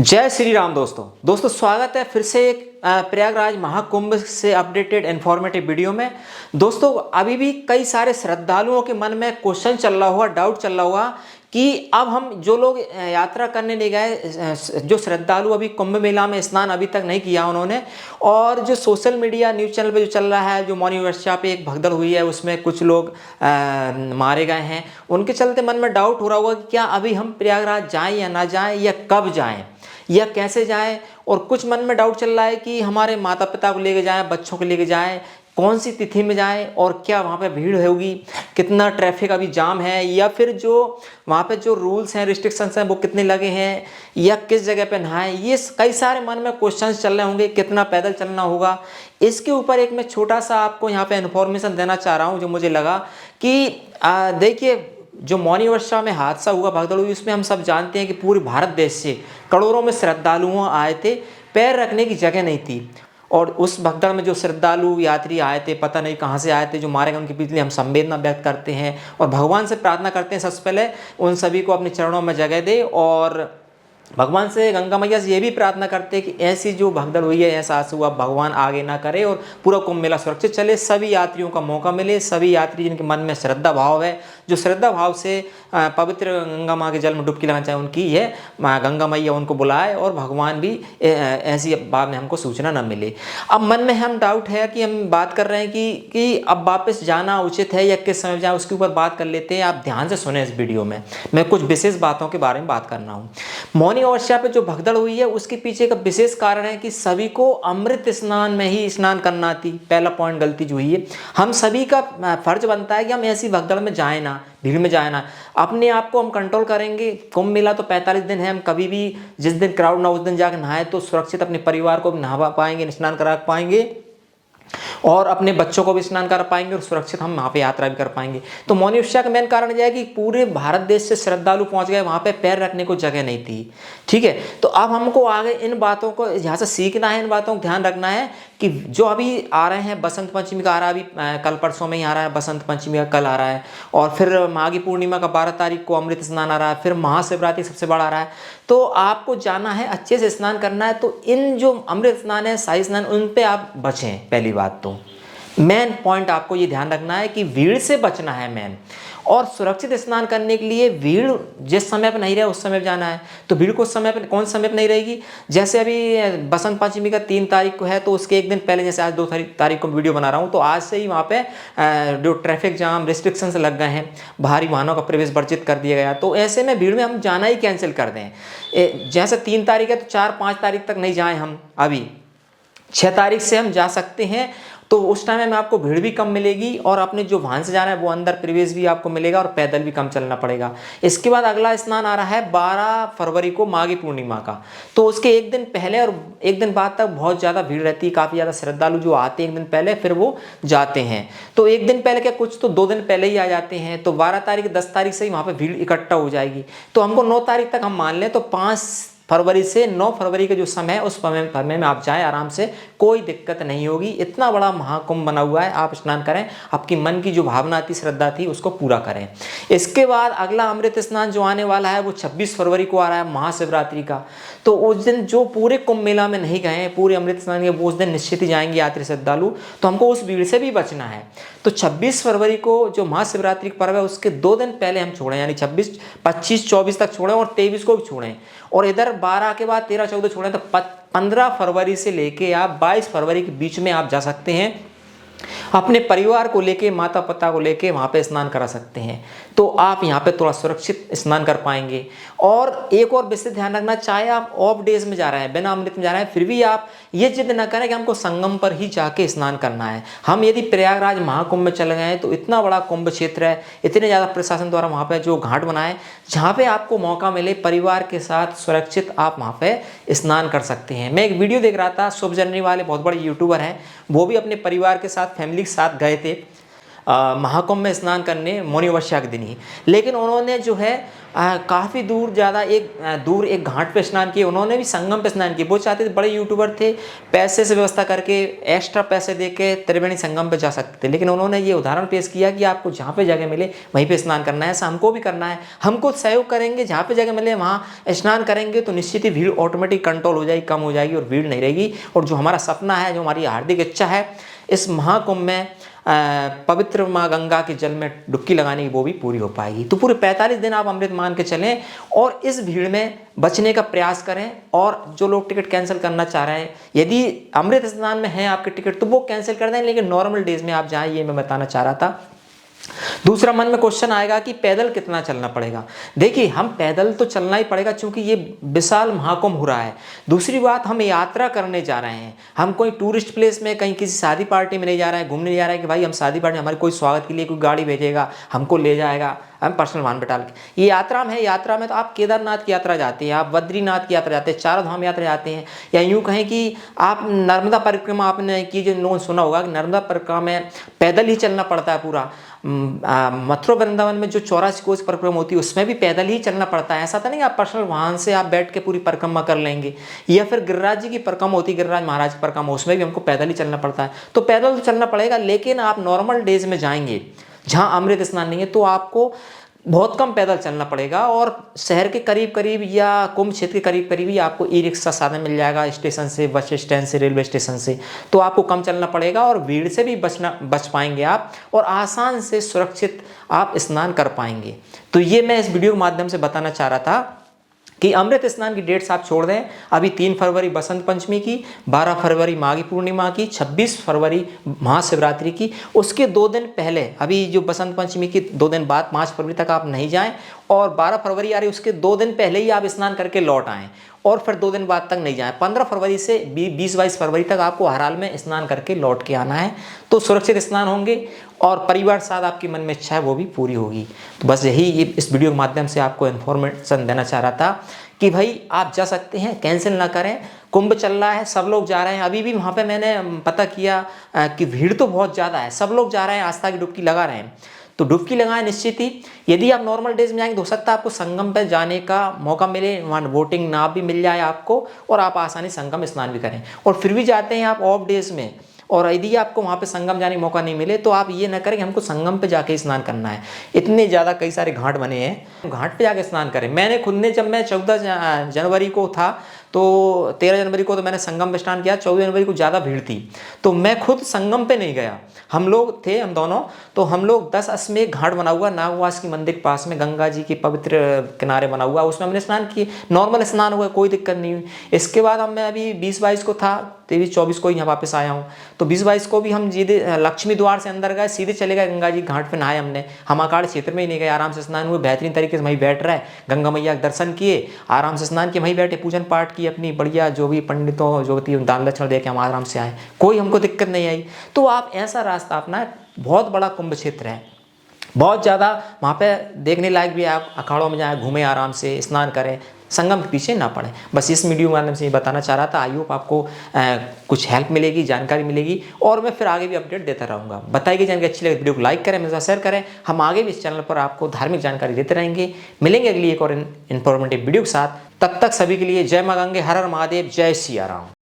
जय श्री राम दोस्तों स्वागत है फिर से एक प्रयागराज महाकुंभ से अपडेटेड इन्फॉर्मेटिव वीडियो में। दोस्तों अभी भी कई सारे श्रद्धालुओं के मन में क्वेश्चन चल रहा हुआ, डाउट चल रहा हुआ कि अब हम जो लोग यात्रा करने नहीं गए, जो श्रद्धालु अभी कुंभ मेला में स्नान अभी तक नहीं किया उन्होंने, और जो सोशल मीडिया न्यूज़ चैनल पे जो चल रहा है, जो मौनी वर्षा पे एक भगदड़ हुई है उसमें कुछ लोग मारे गए हैं, उनके चलते मन में डाउट हो रहा होगा कि क्या अभी हम प्रयागराज जाएं या ना जाएं, या कब जाएं या कैसे जाएं। और कुछ मन में डाउट चल रहा है कि हमारे माता पिता को लेके जाएं, बच्चों को लेके जाएं, कौन सी तिथि में जाएं, और क्या वहाँ पे भीड़ होगी, कितना ट्रैफिक अभी जाम है, या फिर जो वहाँ पे जो रूल्स हैं, रिस्ट्रिक्शंस हैं वो कितने लगे हैं, या किस जगह पे नहाएं। ये कई सारे मन में क्वेश्चंस चल रहे होंगे, कितना पैदल चलना होगा। इसके ऊपर एक मैं छोटा सा आपको यहाँ पे इन्फॉर्मेशन देना चाह रहा हूँ, जो मुझे लगा कि देखिए, जो मौनी वर्षा में हादसा हुआ, भगदड़ हुई, उसमें हम सब जानते हैं कि पूरे भारत देश से करोड़ों में श्रद्धालुओं आए थे, पैर रखने की जगह नहीं थी। और उस भगदड़ में जो श्रद्धालु यात्री आए थे, पता नहीं कहाँ से आए थे, जो मारे गए, उनके बीच हम संवेदना व्यक्त करते हैं और भगवान से प्रार्थना करते हैं सबसे पहले उन सभी को अपने चरणों में जगह दे। और भगवान से, गंगा मैया से ये भी प्रार्थना करते हैं कि ऐसी जो भगदड़ हुई है, ऐसा हुआ, भगवान आगे ना करे और पूरा कुंभ मेला सुरक्षित चले, सभी यात्रियों का मौका मिले, सभी यात्री जिनके मन में श्रद्धा भाव है, जो श्रद्धा भाव से पवित्र गंगा माँ के जल में डुबकी लगाना चाहे, उनकी है गंगा मैया उनको बुलाए और भगवान भी ऐसी बाद में हमको सूचना न मिले। अब मन में हम डाउट है कि हम बात कर रहे हैं कि अब वापस जाना उचित है या किस समय जाए, उसके ऊपर बात कर लेते हैं। आप ध्यान से सुने इस वीडियो में, मैं कुछ विशेष बातों के बारे में बात करना हूँ। मौनी वर्षा पे जो भगदड़ हुई है उसके पीछे का विशेष कारण है कि सभी को अमृत स्नान में ही स्नान करना थी। पहला पॉइंट गलती जो हुई है, हम सभी का फर्ज बनता है कि हम ऐसी भगदड़ में जाए ना, भीड़ में जाए ना, अपने आप को हम कंट्रोल करेंगे। कुंभ मेला तो 45 दिन है, हम कभी भी जिस दिन क्राउड ना उस दिन जाकर नहाए तो सुरक्षित अपने परिवार को भी नहा पाएंगे, स्नान करा पाएंगे और अपने बच्चों को भी स्नान कर पाएंगे और सुरक्षित हम वहाँ पे यात्रा भी कर पाएंगे। तो मौनी वर्षा का मेन कारण यह है कि पूरे भारत देश से श्रद्धालु पहुँच गए, वहाँ पे पैर रखने को जगह नहीं थी। ठीक है, तो अब हमको आगे इन बातों को यहाँ से सीखना है, इन बातों को ध्यान रखना है कि जो अभी आ रहे हैं, बसंत पंचमी का आ रहा है, अभी कल परसों में ही आ रहा है बसंत पंचमी का, कल आ रहा है, और फिर माघी पूर्णिमा का 12 तारीख को अमृत स्नान आ रहा है, फिर महाशिवरात्रि सबसे बड़ा आ रहा है। तो आपको जाना है, अच्छे से स्नान करना है। तो इन जो अमृत स्नान है, शाही स्नान, उन पे आप बचें। पहली बात तो मेन पॉइंट आपको ये ध्यान रखना है कि भीड़ से बचना है मेन, और सुरक्षित स्नान करने के लिए भीड़ जिस समय पर नहीं रहे उस समय पर जाना है। तो भीड़ को समय पर, कौन समय पर नहीं रहेगी, जैसे अभी बसंत पंचमी का 3 तारीख को है, तो उसके एक दिन पहले, जैसे आज 2 तारीख को वीडियो बना रहा हूँ, तो आज से ही वहाँ पे जो ट्रैफिक जाम रिस्ट्रिक्शंस लग गए हैं, भारी वाहनों का प्रवेश वर्जित कर दिया गया। तो ऐसे में भीड़ में हम जाना ही कैंसिल कर दें। जैसे 3 तारीख है तो 4-5 तारीख तक नहीं जाएं हम, अभी 6 तारीख से हम जा सकते हैं। तो उस टाइम में आपको भीड़ भी कम मिलेगी और अपने जो वाहन से जाना है वो अंदर प्रवेश भी आपको मिलेगा और पैदल भी कम चलना पड़ेगा। इसके बाद अगला स्नान आ रहा है 12 फरवरी को, माघी पूर्णिमा का। तो उसके एक दिन पहले और एक दिन बाद तक बहुत ज़्यादा भीड़ रहती है, काफ़ी ज़्यादा श्रद्धालु जो आते हैं एक दिन पहले, फिर वो जाते हैं। तो एक दिन पहले क्या, कुछ तो 2 दिन पहले ही आ जाते हैं। तो 12 तारीख 10 तारीख से ही वहाँ पर भीड़ इकट्ठा हो जाएगी। तो हमको 9 तारीख तक हम मान लें, तो 5 फरवरी से 9 फरवरी का जो समय है उस समय में आप जाएं आराम से, कोई दिक्कत नहीं होगी। इतना बड़ा महाकुंभ बना हुआ है, आप स्नान करें, आपकी मन की जो भावना थी, श्रद्धा थी, उसको पूरा करें। इसके बाद अगला अमृत स्नान जो आने वाला है वो 26 फरवरी को आ रहा है, महाशिवरात्रि का। तो उस दिन जो पूरे कुंभ मेला में नहीं गए हैं, पूरे अमृत स्नान के, वो उस दिन निश्चित ही जाएंगे यात्री श्रद्धालु। तो हमको उस भीड़ से भी बचना है। तो 26 फरवरी को जो महाशिवरात्रि का पर्व है उसके 2 दिन पहले हम छोड़ें, यानी 26, 25, 24 तक छोड़ें और 23 को भी छोड़ें। और इधर 12 के बाद 13, 14 छोड़ें। तो 15 फरवरी से लेके आप 22 फरवरी के बीच में आप जा सकते हैं, अपने परिवार को लेके, माता पिता को लेके वहाँ पे स्नान करा सकते हैं। तो आप यहाँ पे थोड़ा सुरक्षित स्नान कर पाएंगे। और एक और विशेष ध्यान रखना, चाहे आप ऑफ डेज में जा रहे हैं, बिना अमृत में जा रहे हैं, फिर भी आप ये जिद न करें कि हमको संगम पर ही जाके स्नान करना है। हम यदि प्रयागराज महाकुंभ में चले गए तो इतना बड़ा कुंभ क्षेत्र है, इतने ज़्यादा प्रशासन द्वारा वहाँ पे जो घाट बनाए, जहाँ पे आपको मौका मिले परिवार के साथ सुरक्षित आप वहाँ पे स्नान कर सकते हैं। मैं एक वीडियो देख रहा था, शुभ जननी वाले बहुत बड़े यूट्यूबर हैं, वो भी अपने परिवार के साथ, फैमिली के साथ गए थे महाकुंभ में स्नान करने मौनी के दिन ही। लेकिन उन्होंने जो है काफ़ी दूर ज़्यादा दूर एक घाट पे स्नान किए, उन्होंने भी संगम पे स्नान किए। वो चाहते थे, बड़े यूट्यूबर थे, पैसे से व्यवस्था करके एक्स्ट्रा पैसे दे के त्रिवेणी संगम पे जा सकते थे, लेकिन उन्होंने ये उदाहरण पेश किया कि आपको जहाँ पे जगह मिले वहीं पे स्नान करना है। ऐसा हमको भी करना है, हमको सहयोग करेंगे, जहाँ पे जगह मिले वहाँ स्नान करेंगे तो निश्चित ही भीड़ ऑटोमेटिक कंट्रोल हो जाएगी, कम हो जाएगी और भीड़ नहीं रहेगी। और जो हमारा सपना है, जो हमारी हार्दिक इच्छा है इस महाकुंभ में पवित्र माँ गंगा के जल में डुबकी लगाने की, वो भी पूरी हो पाएगी। तो पूरे 45 दिन आप अमृत मान के चलें और इस भीड़ में बचने का प्रयास करें। और जो लोग टिकट कैंसिल करना चाह रहे हैं, यदि अमृत स्नान में है आपके टिकट तो वो कैंसिल कर दें, लेकिन नॉर्मल डेज में आप जाएं, ये मैं बताना चाह रहा था। दूसरा मन में क्वेश्चन आएगा कि पैदल कितना चलना पड़ेगा। देखिए, हम पैदल तो चलना ही पड़ेगा क्योंकि ये विशाल महाकुंभ हो रहा है। दूसरी बात, हम यात्रा करने जा रहे हैं, हम कोई टूरिस्ट प्लेस में, कहीं किसी शादी पार्टी में नहीं जा रहे हैं, घूमने जा रहे हैं कि भाई हम शादी पार्टी, हमारे कोई स्वागत के लिए कोई गाड़ी भेजेगा, हमको ले जाएगा, हम पर्सनल वाहन बैठा के। ये यात्रा में है, यात्रा में तो आप केदारनाथ की यात्रा जाते हैं, आप बद्रीनाथ की यात्रा जाते हैं, चारों धाम यात्रा जाते हैं, या यूँ कहें कि आप नर्मदा परिक्रमा आपने की, जो लोगों ने सुना होगा कि नर्मदा परिक्रमा में पैदल ही चलना पड़ता है पूरा। मथुरा वृंदावन में जो 84 कोस परिक्रमा होती है उसमें भी पैदल ही चलना पड़ता है। ऐसा था नहीं आप पर्सनल वाहन से आप बैठ के पूरी परिक्रमा कर लेंगे। या फिर गिरिराज जी की परिक्रमा होती है, गिरिराज महाराज की परिक्रमा, उसमें भी हमको पैदल ही चलना पड़ता है। तो पैदल तो चलना पड़ेगा, लेकिन आप नॉर्मल डेज में जाएंगे जहाँ अमृत स्नान नहीं है तो आपको बहुत कम पैदल चलना पड़ेगा। और शहर के करीब करीब या कुंभ क्षेत्र के करीब करीब ही आपको ई रिक्शा साधन मिल जाएगा, स्टेशन से, बस स्टैंड से, रेलवे स्टेशन से। तो आपको कम चलना पड़ेगा और भीड़ से भी बच पाएंगे आप, और आसान से सुरक्षित आप स्नान कर पाएंगे। तो ये मैं इस वीडियो के माध्यम से बताना चाह रहा था कि अमृत स्नान की डेट्स आप छोड़ दें। अभी 3 फरवरी बसंत पंचमी की, 12 फरवरी माघी पूर्णिमा की, 26 फरवरी महाशिवरात्रि की, उसके 2 दिन पहले, अभी जो बसंत पंचमी की 2 दिन बाद 5 फरवरी तक आप नहीं जाएं, और 12 फरवरी आ रही उसके 2 दिन पहले ही आप स्नान करके लौट आएँ, और फिर 2 दिन बाद तक नहीं जाएं। 15 फरवरी से 20-22 फरवरी तक आपको हर हाल में स्नान करके लौट के आना है। तो सुरक्षित स्नान होंगे और परिवार साथ आपकी मन में इच्छा है वो भी पूरी होगी। तो बस यही इस वीडियो के माध्यम से आपको इन्फॉर्मेशन देना चाह रहा था कि भाई आप जा सकते हैं, कैंसिल ना करें। कुंभ चल रहा है, सब लोग जा रहे हैं। अभी भी वहाँ पे मैंने पता किया कि भीड़ तो बहुत ज़्यादा है, सब लोग जा रहे हैं, आस्था की डुबकी लगा रहे हैं। तो डुबकी लगाएं निश्चित ही। यदि आप नॉर्मल डेज में जाएंगे तो हो सकता है आपको संगम पर जाने का मौका मिले, वहाँ बोटिंग नाव भी मिल जाए आपको, और आप आसानी संगम स्नान भी करें। और फिर भी जाते हैं आप ऑफ डेज में, और यदि आपको वहाँ पे संगम जाने का मौका नहीं मिले तो आप ये ना करें कि हमको संगम पे जाके स्नान करना है। इतने ज़्यादा कई सारे घाट बने हैं, घाट पे जाके स्नान करें। मैंने खुद ने, जब मैं 14 जनवरी को था तो 13 जनवरी को तो मैंने संगम में स्नान किया, 14 जनवरी को ज़्यादा भीड़ थी तो मैं खुद संगम पे नहीं गया। हम लोग थे, हम दोनों, तो हम लोग 10 अश्वमेध घाट बना हुआ नागवास की मंदिर के पास में, गंगा जी के पवित्र किनारे बना हुआ, उसमें हमने स्नान किए, नॉर्मल स्नान हुआ, कोई दिक्कत नहीं हुई। इसके बाद मैं अभी 20-22 को था, 23-24 को यहाँ वापस आया हूँ। तो 20-22 को भी हम सीधे लक्ष्मी द्वार से अंदर गए, सीधे चले गए गंगा जी घाट पे नहाए हमने। हम अखाड़ क्षेत्र में ही नहीं गए, आराम से स्नान हुए, बेहतरीन तरीके से वहीं बैठ रहे, गंगा मैया के दर्शन किए, आराम से स्नान किए, वहीं बैठे, पूजन पाठ की अपनी बढ़िया, जो भी पंडितों जो भी दान दक्षिणा दे के हम आराम से आए, कोई हमको दिक्कत नहीं आई। तो आप ऐसा रास्ता अपनाएं। बहुत बड़ा कुंभ क्षेत्र है, बहुत ज़्यादा वहाँ पे देखने लायक भी है। आप अखाड़ों में जाएँ, घूमें, आराम से स्नान करें, संगम के पीछे ना पड़े। बस इस वीडियो के माध्यम से ये बताना चाह रहा था। आई होप आपको कुछ हेल्प मिलेगी, जानकारी मिलेगी, और मैं फिर आगे भी अपडेट देता रहूँगा। बताई गई जानकारी अच्छी लगे वीडियो को लाइक करें, मेरे साथ शेयर करें। हम आगे भी इस चैनल पर आपको धार्मिक जानकारी देते रहेंगे। मिलेंगे अगली एक और इन्फॉर्मेटिव वीडियो के साथ। तब तक सभी के लिए जय मां गंगे, हर हर महादेव, जय सिया राम।